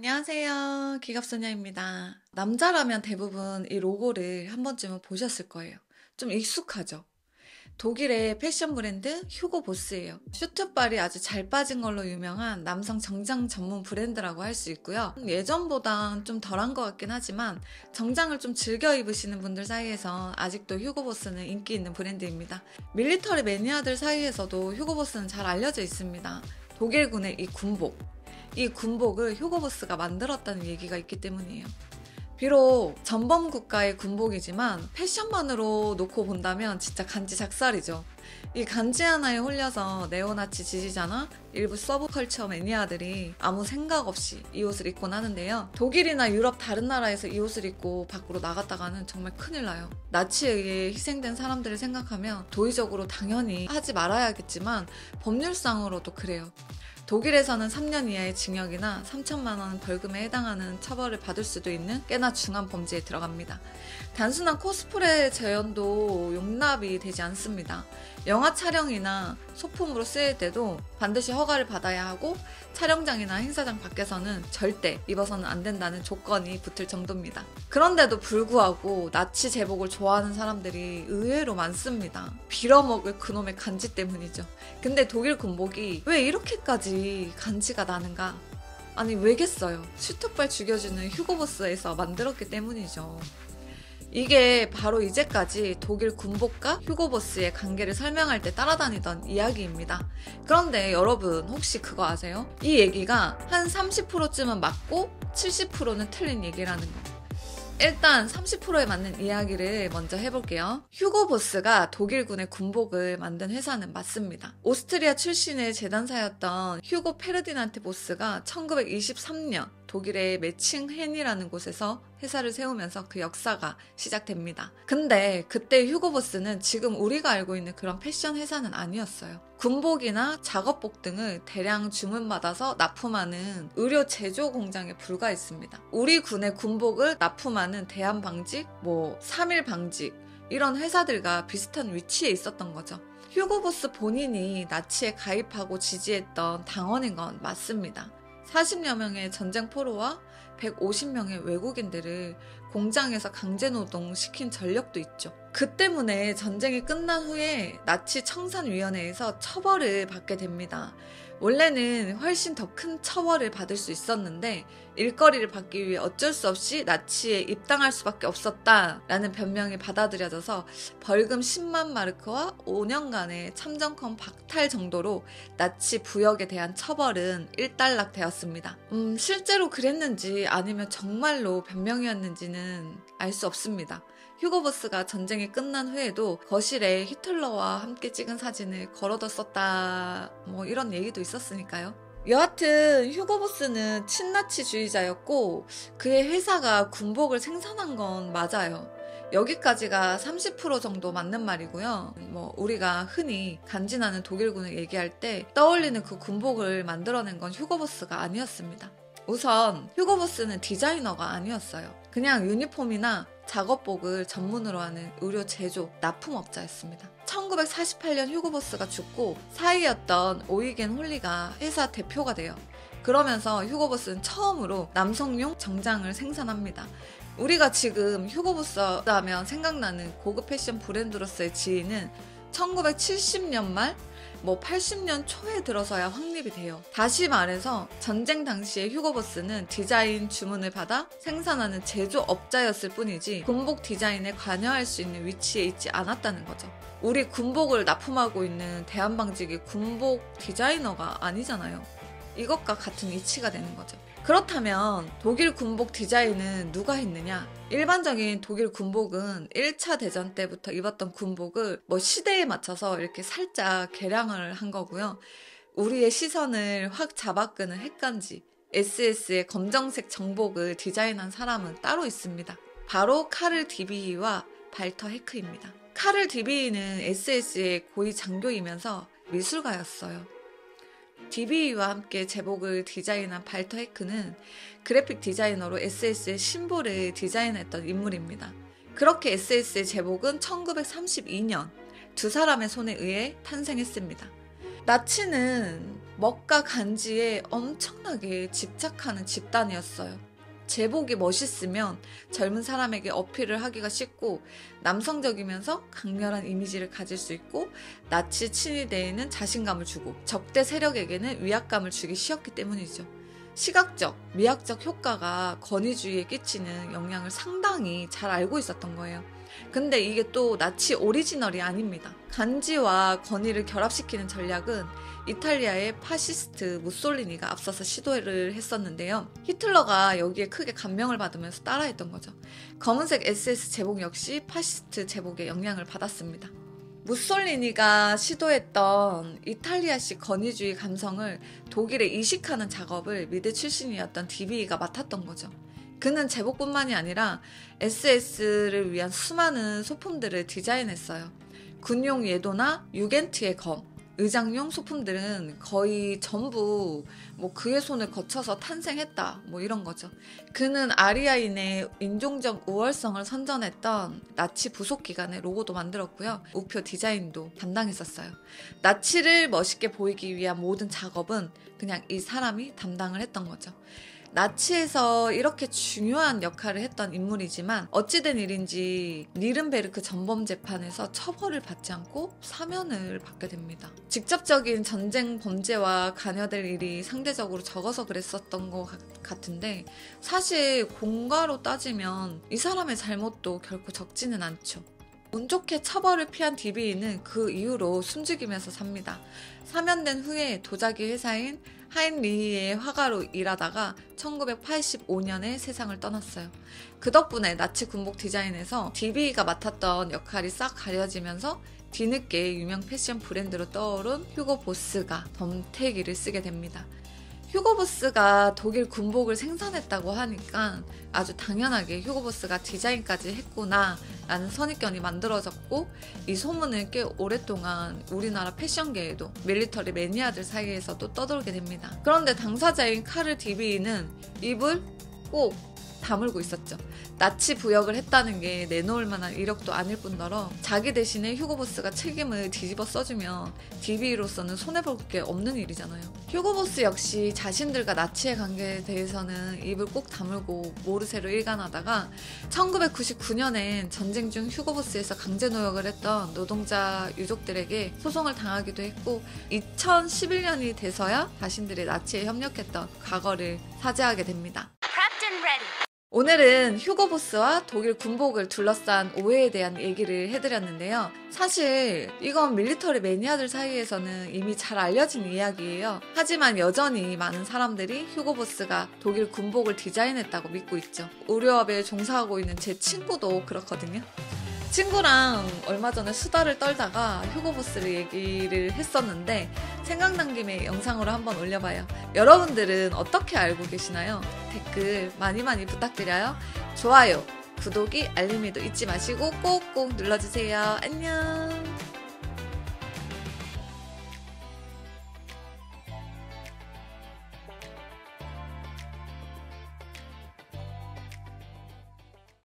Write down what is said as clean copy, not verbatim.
안녕하세요. 기갑소녀입니다. 남자라면 대부분 이 로고를 한 번쯤은 보셨을 거예요. 좀 익숙하죠? 독일의 패션 브랜드 휴고 보스예요. 슈트발이 아주 잘 빠진 걸로 유명한 남성 정장 전문 브랜드라고 할 수 있고요. 예전보단 좀 덜한 것 같긴 하지만 정장을 좀 즐겨 입으시는 분들 사이에서 아직도 휴고 보스는 인기 있는 브랜드입니다. 밀리터리 매니아들 사이에서도 휴고 보스는 잘 알려져 있습니다. 독일군의 이 군복을 휴고보스가 만들었다는 얘기가 있기 때문이에요. 비록 전범 국가의 군복이지만 패션만으로 놓고 본다면 진짜 간지 작살이죠. 이 간지 하나에 홀려서 네오나치 지지자나 일부 서브컬처 매니아들이 아무 생각 없이 이 옷을 입곤 하는데요. 독일이나 유럽 다른 나라에서 이 옷을 입고 밖으로 나갔다가는 정말 큰일 나요. 나치에 의해 희생된 사람들을 생각하면 도의적으로 당연히 하지 말아야겠지만 법률상으로도 그래요. 독일에서는 3년 이하의 징역이나 3천만 원 벌금에 해당하는 처벌을 받을 수도 있는 꽤나 중한 범죄에 들어갑니다. 단순한 코스프레 재현도 용납이 되지 않습니다. 영화 촬영이나 소품으로 쓰일 때도 반드시 허가를 받아야 하고 촬영장이나 행사장 밖에서는 절대 입어서는 안 된다는 조건이 붙을 정도입니다. 그런데도 불구하고 나치 제복을 좋아하는 사람들이 의외로 많습니다. 빌어먹을 그놈의 간지 때문이죠. 근데 독일 군복이 왜 이렇게까지 간지가 나는가? 아니 왜겠어요? 슈트발 죽여주는 휴고보스에서 만들었기 때문이죠. 이게 바로 이제까지 독일 군복과 휴고보스의 관계를 설명할 때 따라다니던 이야기입니다. 그런데 여러분 혹시 그거 아세요? 이 얘기가 한 30%쯤은 맞고 70%는 틀린 얘기라는 거. 일단 30%에 맞는 이야기를 먼저 해볼게요. 휴고보스가 독일군의 군복을 만든 회사는 맞습니다. 오스트리아 출신의 재단사였던 휴고 페르디난트 보스가 1923년 독일의 메칭헨이라는 곳에서 회사를 세우면서 그 역사가 시작됩니다. 근데 그때 휴고보스는 지금 우리가 알고 있는 그런 패션 회사는 아니었어요. 군복이나 작업복 등을 대량 주문받아서 납품하는 의료 제조 공장에 불과했습니다. 우리 군의 군복을 납품하는 대한방직, 3일방직 이런 회사들과 비슷한 위치에 있었던 거죠. 휴고보스 본인이 나치에 가입하고 지지했던 당원인 건 맞습니다. 40여 명의 전쟁 포로와 150명의 외국인들을 공장에서 강제노동 시킨 전력도 있죠. 그 때문에 전쟁이 끝난 후에 나치 청산위원회에서 처벌을 받게 됩니다. 원래는 훨씬 더 큰 처벌을 받을 수 있었는데 일거리를 받기 위해 어쩔 수 없이 나치에 입당할 수밖에 없었다라는 변명이 받아들여져서 벌금 10만 마르크와 5년간의 참정권 박탈 정도로 나치 부역에 대한 처벌은 일단락되었습니다. 실제로 그랬는지 아니면 정말로 변명이었는지는 알 수 없습니다. 휴고보스가 전쟁이 끝난 후에도 거실에 히틀러와 함께 찍은 사진을 걸어뒀었다 이런 얘기도 있었으니까요. 여하튼 휴고보스는 친나치주의자였고 그의 회사가 군복을 생산한 건 맞아요. 여기까지가 30% 정도 맞는 말이고요. 우리가 흔히 간지나는 독일군을 얘기할 때 떠올리는 그 군복을 만들어낸 건 휴고보스가 아니었습니다. 우선 휴고보스는 디자이너가 아니었어요. 그냥 유니폼이나 작업복을 전문으로 하는 의료 제조 납품업자였습니다. 1948년 휴고보스가 죽고 사위였던 오이겐 홀리가 회사 대표가 돼요. 그러면서 휴고보스는 처음으로 남성용 정장을 생산합니다. 우리가 지금 휴고보스 하면 생각나는 고급 패션 브랜드로서의 지위는 1970년 말 80년 초에 들어서야 확립이 돼요. 다시 말해서 전쟁 당시에 휴고보스는 디자인 주문을 받아 생산하는 제조업자였을 뿐이지 군복 디자인에 관여할 수 있는 위치에 있지 않았다는 거죠. 우리 군복을 납품하고 있는 대한방직이 군복 디자이너가 아니잖아요. 이것과 같은 위치가 되는 거죠. 그렇다면 독일 군복 디자인은 누가 했느냐? 일반적인 독일 군복은 1차 대전 때부터 입었던 군복을 시대에 맞춰서 이렇게 살짝 개량을 한 거고요. 우리의 시선을 확 잡아끄는 핵간지, SS의 검정색 정복을 디자인한 사람은 따로 있습니다. 바로 카를 디비히와 발터 헤크입니다. 카를 디비히는 SS의 고위 장교이면서 미술가였어요. 디비히와 함께 제복을 디자인한 발터 헤크는 그래픽 디자이너로 SS의 심볼을 디자인했던 인물입니다. 그렇게 SS의 제복은 1932년 두 사람의 손에 의해 탄생했습니다. 나치는 먹과 간지에 엄청나게 집착하는 집단이었어요. 제복이 멋있으면 젊은 사람에게 어필을 하기가 쉽고 남성적이면서 강렬한 이미지를 가질 수 있고 나치 친위대에는 자신감을 주고 적대 세력에게는 위압감을 주기 쉬웠기 때문이죠. 시각적, 미학적 효과가 권위주의에 끼치는 영향을 상당히 잘 알고 있었던 거예요. 근데 이게 또 나치 오리지널이 아닙니다. 간지와 권위를 결합시키는 전략은 이탈리아의 파시스트 무솔리니가 앞서서 시도를 했었는데요. 히틀러가 여기에 크게 감명을 받으면서 따라했던 거죠. 검은색 SS 제복 역시 파시스트 제복의 영향을 받았습니다. 무솔리니가 시도했던 이탈리아식 권위주의 감성을 독일에 이식하는 작업을 미대 출신이었던 DB가 맡았던 거죠. 그는 제복뿐만이 아니라 SS를 위한 수많은 소품들을 디자인했어요. 군용 예도나 유겐트의 검, 의장용 소품들은 거의 전부 그의 손을 거쳐서 탄생했다 이런 거죠. 그는 아리아인의 인종적 우월성을 선전했던 나치 부속 기관의 로고도 만들었고요. 우표 디자인도 담당했었어요. 나치를 멋있게 보이기 위한 모든 작업은 그냥 이 사람이 담당을 했던 거죠. 나치에서 이렇게 중요한 역할을 했던 인물이지만 어찌된 일인지 니른베르크 전범 재판에서 처벌을 받지 않고 사면을 받게 됩니다. 직접적인 전쟁 범죄와 관여될 일이 상대적으로 적어서 그랬었던 것 같은데 사실 공과로 따지면 이 사람의 잘못도 결코 적지는 않죠. 운 좋게 처벌을 피한 DB는 그 이후로 숨죽이면서 삽니다. 사면된 후에 도자기 회사인 하인리히의 화가로 일하다가 1985년에 세상을 떠났어요. 그 덕분에 나치 군복 디자인에서 DB가 맡았던 역할이 싹 가려지면서 뒤늦게 유명 패션 브랜드로 떠오른 휴고 보스가 덤태기를 쓰게 됩니다. 휴고 보스가 독일 군복을 생산했다고 하니까 아주 당연하게 휴고 보스가 디자인까지 했구나 라는 선입견이 만들어졌고 이 소문은 꽤 오랫동안 우리나라 패션계에도 밀리터리 매니아들 사이에서도 떠돌게 됩니다. 그런데 당사자인 카를 DB는 입을 꼭 다물고 있었죠. 나치 부역을 했다는 게 내놓을 만한 이력도 아닐 뿐더러 자기 대신에 휴고 보스가 책임을 뒤집어 써주면 DB로서는 손해볼 게 없는 일이잖아요. 휴고 보스 역시 자신들과 나치의 관계에 대해서는 입을 꼭 다물고 모르쇠로 일관하다가 1999년엔 전쟁 중 휴고 보스에서 강제 노역을 했던 노동자 유족들에게 소송을 당하기도 했고 2011년이 돼서야 자신들이 나치에 협력했던 과거를 사죄하게 됩니다. 오늘은 휴고 보스와 독일 군복을 둘러싼 오해에 대한 얘기를 해드렸는데요. 사실 이건 밀리터리 매니아들 사이에서는 이미 잘 알려진 이야기예요. 하지만 여전히 많은 사람들이 휴고 보스가 독일 군복을 디자인했다고 믿고 있죠. 의료업에 종사하고 있는 제 친구도 그렇거든요. 친구랑 얼마 전에 수다를 떨다가 휴고 보스를 얘기를 했었는데 생각난 김에 영상으로 한번 올려봐요. 여러분들은 어떻게 알고 계시나요? 댓글 많이 부탁드려요. 좋아요, 구독이, 알림이도 잊지 마시고 꼭꼭 눌러주세요. 안녕.